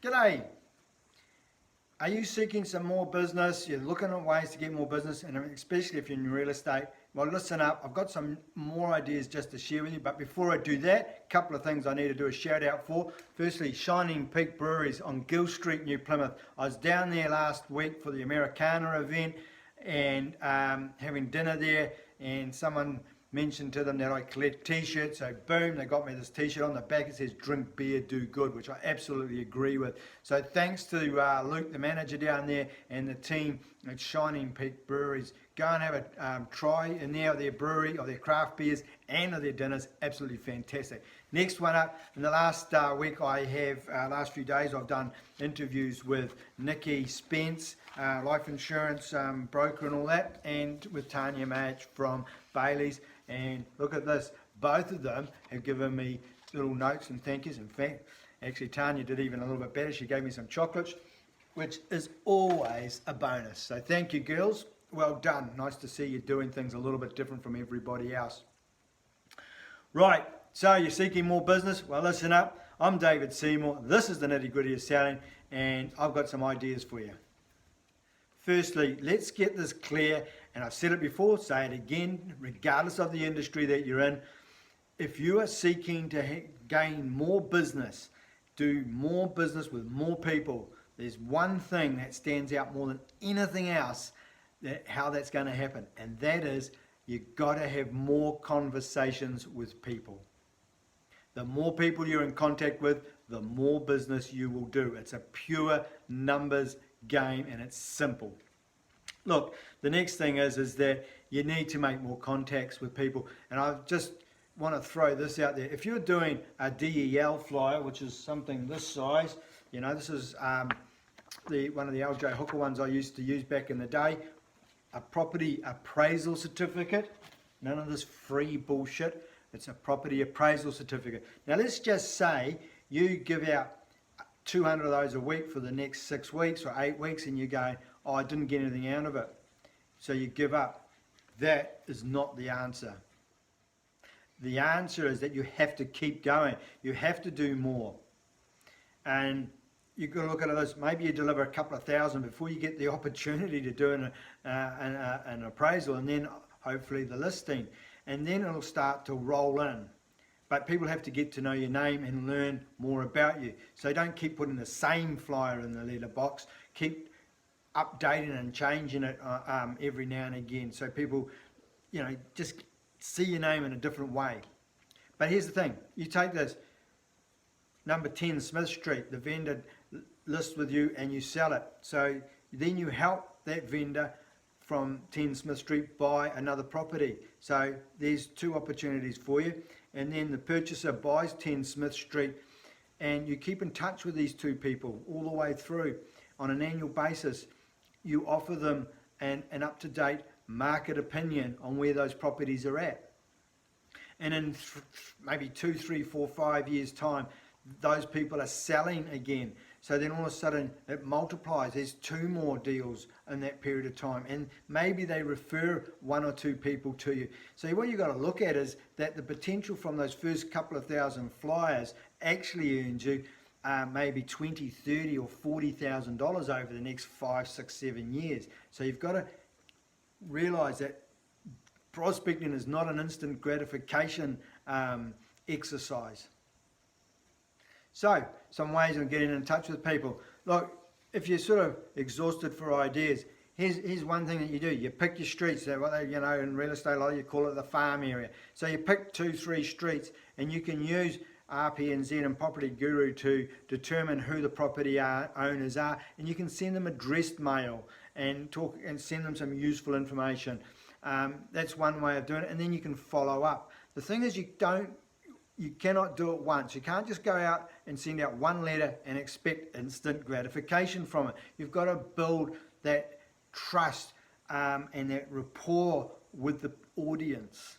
G'day. Are you seeking some more business? You're looking at ways to get more business, and especially if you're in real estate. Well, listen up. I've got some more ideas just to share with you. But before I do that, a couple of things I need to do a shout out for. Firstly, Shining Peak Breweries on Gill Street, New Plymouth. I was down there last week for the Americana event and having dinner there, and someone mentioned to them that I collect t-shirts, so boom, they got me this t-shirt. On the back it says drink beer, do good, which I absolutely agree with. So thanks to Luke, the manager down there, and the team at Shining Peak Breweries. Go and have a try in there of their brewery, of their craft beers and of their dinners. Absolutely fantastic. Next one up, in the last week I have, last few days I've done interviews with Nikki Spence, life insurance broker and all that, and with Tanya Match from Bailey's. And look at this, both of them have given me little notes and thank yous. In fact, actually Tanya did even a little bit better. She gave me some chocolates, which is always a bonus. So thank you, girls. Well done. Nice to see you doing things a little bit different from everybody else. Right, so you're seeking more business? Well, listen up. I'm David Seymour. This is the Nitty Gritty of Selling, and I've got some ideas for you. Firstly, let's get this clear, and I've said it before, say it again, regardless of the industry that you're in. If you are seeking to gain more business, do more business with more people, there's one thing that stands out more than anything else, how that's going to happen, and that is you've got to have more conversations with people. The more people you're in contact with, the more business you will do. It's a pure numbers game, and it's simple. Look, the next thing is that you need to make more contacts with people, and I just want to throw this out there. If you're doing a DEL flyer, which is something this size, you know, this is one of the LJ Hooker ones I used to use back in the day, a property appraisal certificate, none of this free bullshit, it's a property appraisal certificate. Now let's just say you give out 200 of those a week for the next 6 weeks or 8 weeks, and you go, oh, I didn't get anything out of it, so you give up. That is not the answer. The answer is that you have to keep going. You have to do more. And you've got to look at this. Maybe you deliver a couple of thousand before you get the opportunity to do an appraisal, and then hopefully the listing. And then it'll start to roll in. But people have to get to know your name and learn more about you. So don't keep putting the same flyer in the letterbox. Keep updating and changing it every now and again, so people, you know, just see your name in a different way. But here's the thing: you take this number 10 Smith Street, the vendor lists with you, and you sell it. So then you help that vendor from 10 Smith Street buy another property. So there's 2 opportunities for you. And then the purchaser buys 10 Smith Street, and you keep in touch with these 2 people all the way through on an annual basis. You offer them an up-to-date market opinion on where those properties are at. And in maybe 2, 3, 4, 5 years time, those people are selling again. So then all of a sudden it multiplies. There's 2 more deals in that period of time, and maybe they refer 1 or 2 people to you. So what you've got to look at is that the potential from those first couple of thousand flyers actually earns you maybe $20,000, $30,000 or $40,000 over the next 5, 6, 7 years. So you've got to realize that prospecting is not an instant gratification exercise. So, some ways of getting in touch with people. Look, if you're sort of exhausted for ideas, here's one thing that you do. You pick your streets. What they, you know, in real estate, a lot you call it the farm area. So you pick 2, 3 streets, and you can use RPNZ and Property Guru to determine who the property owners are, and you can send them addressed mail and talk and send them some useful information. That's one way of doing it, and then you can follow up. The thing is, you cannot do it once. You can't just go out and send out one letter and expect instant gratification from it. You've got to build that trust and that rapport with the audience.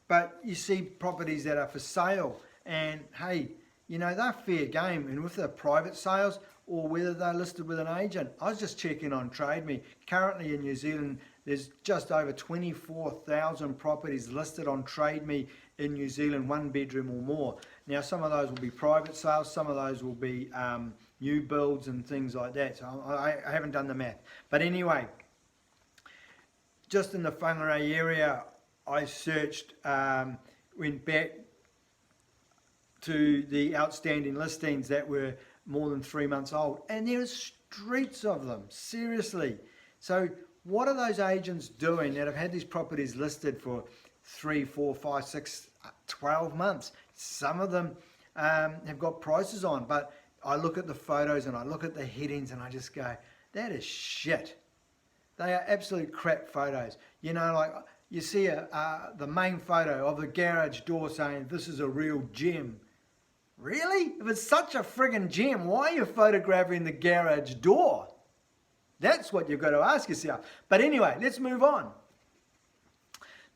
But you see properties that are for sale, and hey, you know, they're fair game, and with the private sales or whether they're listed with an agent. I was just checking on Trade Me. Currently in New Zealand, there's just over 24,000 properties listed on Trade Me in New Zealand, 1 bedroom or more. Now, some of those will be private sales, some of those will be new builds and things like that. So I haven't done the math. But anyway, just in the Whangarei area, I searched, went back to the outstanding listings that were more than 3 months old, and there's streets of them, seriously. So what are those agents doing that have had these properties listed for 3, 4, 5, 6, 12 months? Some of them have got prices on, but I look at the photos and I look at the headings and I just go, that is shit. They are absolute crap photos. You know, like you see the main photo of the garage door saying this is a real gem. Really? If it's such a friggin' gem, why are you photographing the garage door? That's what you've got to ask yourself. But anyway, let's move on.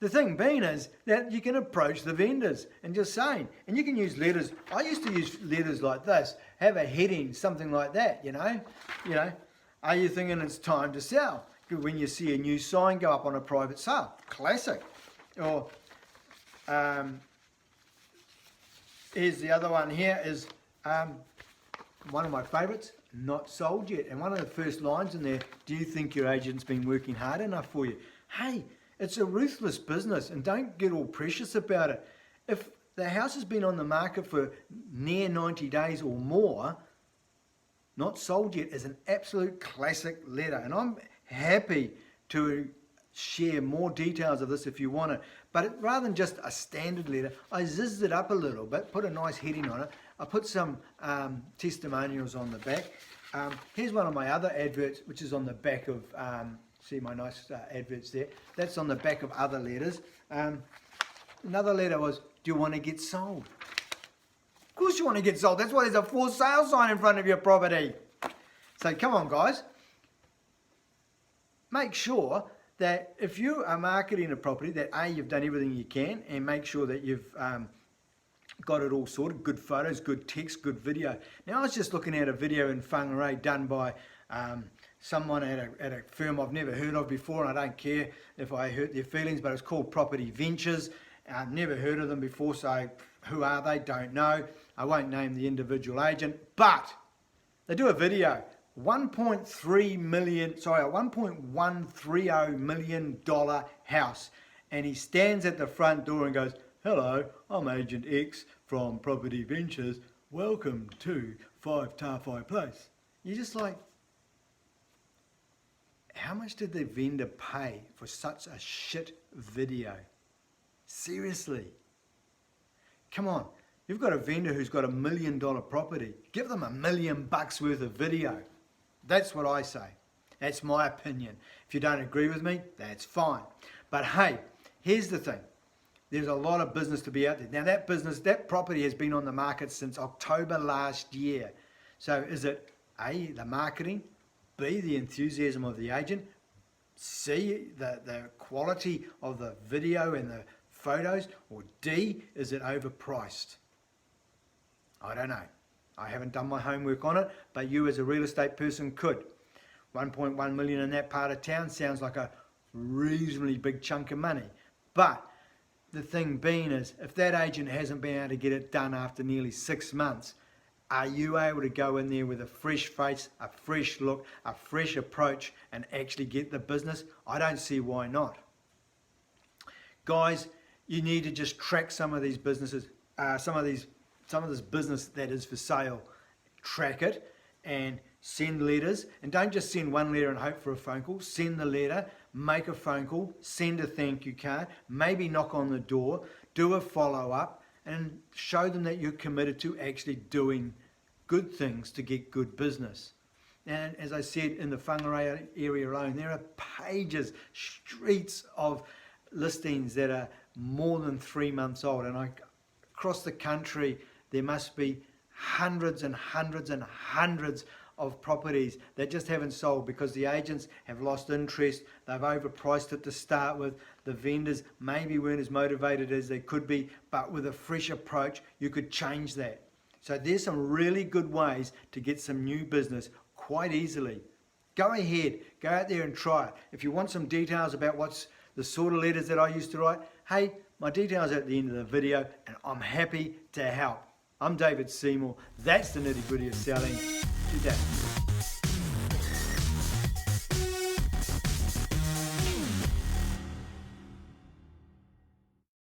The thing being is that you can approach the vendors and just saying, and you can use letters. I used to use letters like this, have a heading, something like that, you know, are you thinking it's time to sell? When you see a new sign go up on a private sale, classic. Or here's the other one here is one of my favourites, not sold yet. And one of the first lines in there, do you think your agent's been working hard enough for you? Hey, it's a ruthless business and don't get all precious about it. If the house has been on the market for near 90 days or more, not sold yet is an absolute classic letter. And I'm happy to share more details of this if you want it. But rather than just a standard letter, I zizzed it up a little bit, put a nice heading on it. I put some testimonials on the back. Here's one of my other adverts, which is on the back of, see my nice adverts there. That's on the back of other letters. Another letter was, do you want to get sold? Of course you want to get sold. That's why there's a for sale sign in front of your property. So come on, guys. Make sure that if you are marketing a property, that A, you've done everything you can, and make sure that you've got it all sorted, good photos, good text, good video. Now I was just looking at a video in Whangarei done by someone at a firm I've never heard of before, and I don't care if I hurt their feelings, but it's called Property Ventures. I've never heard of them before, so who are they? Don't know. I won't name the individual agent, but they do a video. $1.130 million house, and he stands at the front door and goes, hello, I'm Agent X from Property Ventures, welcome to 5 Tawhai Place. You're just like, how much did the vendor pay for such a shit video? Seriously, come on, you've got a vendor who's got $1 million property, give them $1 million worth of video. That's what I say. That's my opinion. If you don't agree with me, that's fine. But hey, here's the thing. There's a lot of business to be out there. Now that property has been on the market since October last year. So is it A, the marketing, B, the enthusiasm of the agent, C, the quality of the video and the photos, or D, is it overpriced? I don't know. I haven't done my homework on it, but you as a real estate person could. 1.1 million in that part of town sounds like a reasonably big chunk of money. But the thing being is, if that agent hasn't been able to get it done after nearly 6 months, are you able to go in there with a fresh face, a fresh look, a fresh approach, and actually get the business? I don't see why not. Guys, you need to just track some of these businesses, some of this business that is for sale. Track it and send letters, and don't just send one letter and hope for a phone call. Send the letter, make a phone call, send a thank you card, maybe knock on the door, do a follow-up, and show them that you're committed to actually doing good things to get good business. And as I said, in the Whangarei area alone, there are pages, streets of listings that are more than 3 months old, and across the country there must be hundreds and hundreds and hundreds of properties that just haven't sold because the agents have lost interest, they've overpriced it to start with, the vendors maybe weren't as motivated as they could be, but with a fresh approach you could change that. So there's some really good ways to get some new business quite easily. Go ahead, go out there and try it. If you want some details about what's the sort of letters that I used to write, hey, My details are at the end of the video, and I'm happy to help. I'm David Seymour. That's the nitty gritty of selling today.